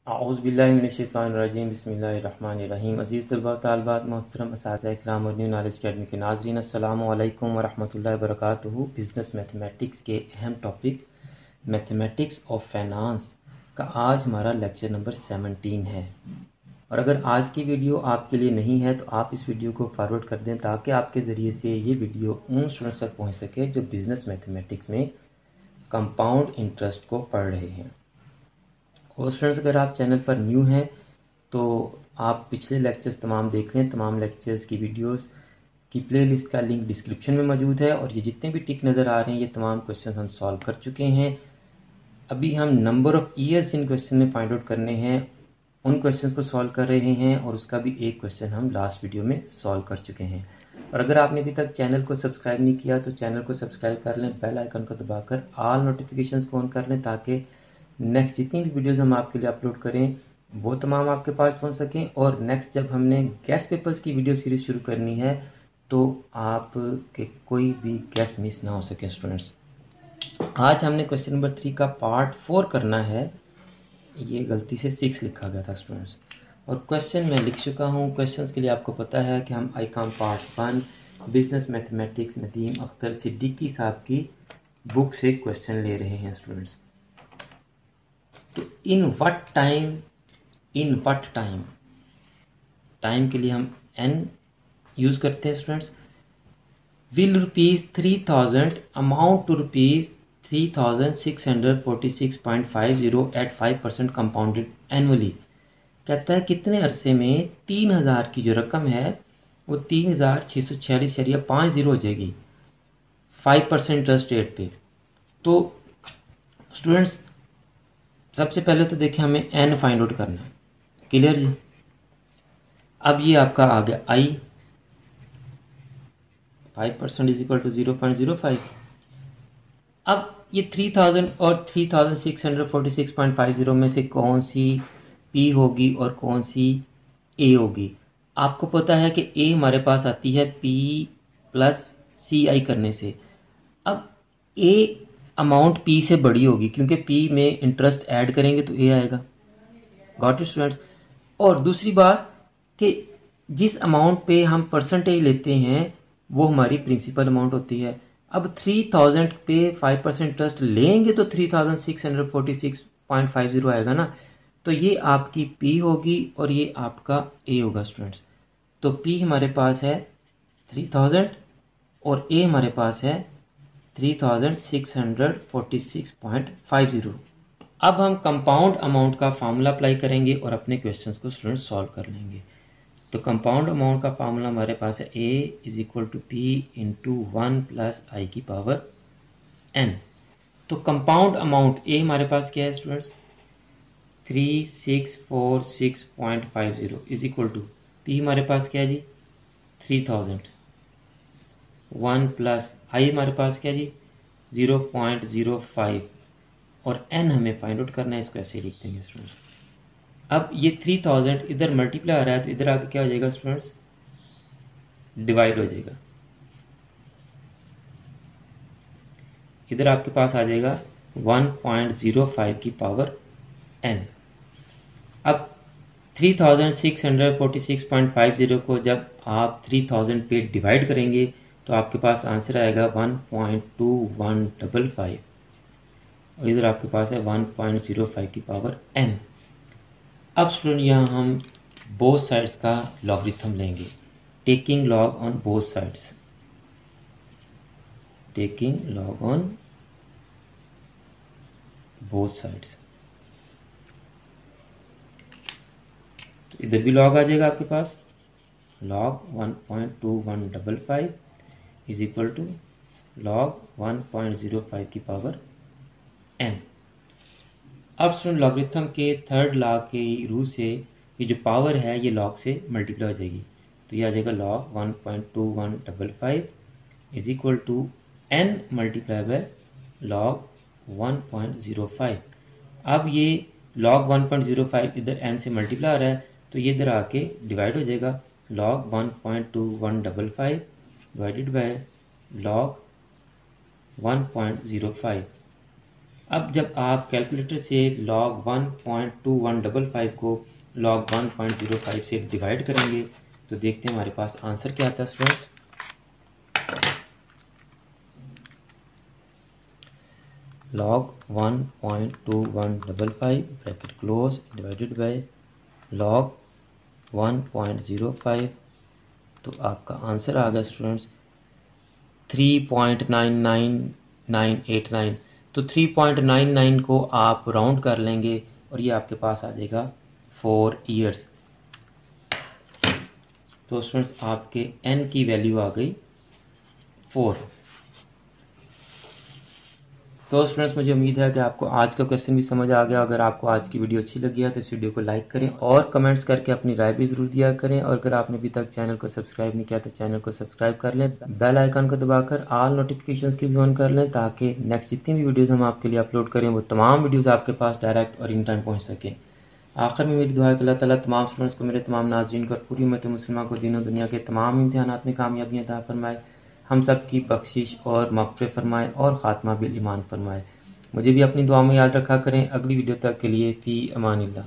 औज़ुबिल्लाहिमिनश्शैतानिर्रजीम बिस्मिल्लाहिर्रहमानिर्रहीम। अज़ीज़ तलबा तालिबात, मोहतरम असातिज़ा इकराम और न्यू नॉलेज अकेडमी के नाज़रीन, अस्सलामु अलैकुम वरहमतुल्लाहि वबरकातुहू। बिज़नेस मैथमेटिक्स के अहम टॉपिक मैथमेटिक्स ऑफ फाइनेंस का आज हमारा लेक्चर नंबर 17 है। और अगर आज की वीडियो आपके लिए नहीं है तो आप इस वीडियो को फॉरवर्ड कर दें ताकि आपके ज़रिए से ये वीडियो उन स्टूडेंट्स तक पहुँच सके जो बिज़नेस मैथमेटिक्स में कंपाउंड इंटरेस्ट को पढ़ रहे हैं। और स्टूडेंट्स, अगर आप चैनल पर न्यू हैं तो आप पिछले लेक्चर्स तमाम देख लें। तमाम लेक्चर्स की वीडियोस की प्लेलिस्ट का लिंक डिस्क्रिप्शन में मौजूद है और ये जितने भी टिक नज़र आ रहे हैं ये तमाम क्वेश्चन हम सॉल्व कर चुके हैं। अभी हम number of years in question में फाइंड आउट करने हैं, उन क्वेश्चंस को सॉल्व कर रहे हैं और उसका भी एक क्वेश्चन हम लास्ट वीडियो में सॉल्व कर चुके हैं। और अगर आपने अभी तक चैनल को सब्सक्राइब नहीं किया तो चैनल को सब्सक्राइब कर लें, बेल आइकन को दबाकर ऑल नोटिफिकेशंस को ऑन कर लें ताकि नेक्स्ट जितनी भी वीडियोस हम आपके लिए अपलोड करें वो तमाम आपके पास पहुंच सकें। और नेक्स्ट जब हमने गेस्ट पेपर्स की वीडियो सीरीज शुरू करनी है तो आपके कोई भी गेस्ट मिस ना हो सके। स्टूडेंट्स, आज हमने क्वेश्चन नंबर 3 का पार्ट 4 करना है। ये गलती से 6 लिखा गया था स्टूडेंट्स, और क्वेश्चन मैं लिख चुका हूँ। क्वेश्चंस के लिए आपको पता है कि हम Icom part 1 business mathematics Nadeem Akhtar Siddiqui साहब की बुक से क्वेश्चन ले रहे हैं। स्टूडेंट्स, तो इन वट टाइम के लिए हम एन यूज करते हैं। Students, will ₹3000 amount to ₹3646.50 at 5% compounded annually. कहता है कितने अरसे में 3000 की जो रकम है वो 3646.50 हो जाएगी 5% इंटरेस्ट रेट पे। तो स्टूडेंट्स, सबसे पहले तो देखिए हमें एन फाइंड आउट करना है। क्लियर जी? अब ये आपका आ गया आई, 5% इज इक्वल टू 0.05। अब ये 3000 और 3646.50 में से कौन सी पी होगी और कौन सी ए होगी? आपको पता है कि ए हमारे पास आती है पी प्लस सी आई करने से। अब ए अमाउंट पी से बड़ी होगी क्योंकि पी में इंटरेस्ट ऐड करेंगे तो ए आएगा। Got it students? और दूसरी बात कि जिस अमाउंट पे हम परसेंटेज लेते हैं वो हमारी प्रिंसिपल अमाउंट होती है। अब 3000 पे 5% इंटरेस्ट लेंगे तो 3646.50 आएगा ना। तो ये आपकी पी होगी और ये आपका ए होगा। स्टूडेंट्स, तो पी हमारे पास है 3000 और ए हमारे पास है 3646.50। अब हम कंपाउंड अमाउंट का फार्मूला अप्लाई करेंगे और अपने क्वेश्चंस को स्टूडेंट सॉल्व कर लेंगे। तो कंपाउंड अमाउंट का फार्मूला हमारे पास है A is equal to P into 1 plus I की पावर एन। तो कंपाउंड अमाउंट ए हमारे पास क्या है students? 3646.50 is equal to P हमारे पास क्या है जी? 3000। 1 प्लस आई हमारे पास क्या जी? 0.05 और एन हमें फाइंड आउट करना है। इसको ऐसे लिख देंगे स्टूडेंट्स। अब ये 3000 इधर मल्टीप्लाई आ रहा है तो इधर आके क्या हो जाएगा स्टूडेंट्स? डिवाइड हो जाएगा। इधर आपके पास आ जाएगा 1.05 की पावर एन। अब 3646.50 को जब आप 3000 पे डिवाइड करेंगे तो आपके पास आंसर आएगा 1.2155 और इधर आपके पास है 1.05 की पावर एन। अब स्टूडेंट यहाँ हम बोथ साइड्स का लॉगरिथम लेंगे, taking log on both sides. Taking log on both sides, तो इधर भी लॉग आ जाएगा आपके पास। Log 1.2155 is equal to log 1.05 की पावर एन। अब स्टूडेंट लॉगरिथम के थर्ड लॉ के रूल से ये जो पावर है ये लॉग से मल्टीप्लाई हो जाएगी। तो ये आ जाएगा log 1.2155 is equal to n multiply by log 1.05। अब ये लॉग 1.05 इधर एन से मल्टीप्लाई आ रहा है तो ये इधर आके डिवाइड हो जाएगा। लॉग 1.2155 डिवाइडेड बाय लॉग 1.05 अब जब आप कैलकुलेटर से log 1.2155 को log 1.05 से डिवाइड करेंगे तो देखते हैं हमारे पास आंसर क्या आता है students. log 1.2155 bracket close divided by log 1.05, तो आपका आंसर आ गया स्टूडेंट्स 3.99989। तो 3.99 को आप राउंड कर लेंगे और ये आपके पास आ जाएगा 4 ईयर्स। तो स्टूडेंट्स आपके n की वैल्यू आ गई 4। तो स्टूडेंट्स मुझे उम्मीद है कि आपको आज का क्वेश्चन भी समझ आ गया। अगर आपको आज की वीडियो अच्छी लगी है तो इस वीडियो को लाइक करें और कमेंट्स करके अपनी राय भी ज़रूर दिया करें। और अगर आपने अभी तक चैनल को सब्सक्राइब नहीं किया तो चैनल को सब्सक्राइब कर लें, बेल आइकन को दबाकर ऑल नोटिफिकेशंस की भी ऑन कर लें ताकि नेक्स्ट जितनी भी वीडियोज़ हम आपके लिए अपलोड करें वो तमाम वीडियोज़ आपके पास डायरेक्ट और इन टाइम पहुँच सकें। आखिर में मेरी दुआ है कि अल्लाह ताला तमाम स्टूडेंट्स को, मेरे तमाम नाज़रीन को और पूरी उम्मत मुस्लिमा को दीन और दुनिया के तमाम इम्तिहानात में कामयाबियाँ अता फरमाए, हम सब की बख्शिश और मग़फ़िरत फरमाए और ख़ात्मा बिल ईमान फरमाए। मुझे भी अपनी दुआ में याद रखा करें। अगली वीडियो तक के लिए फ़ी अमानिल्लाह।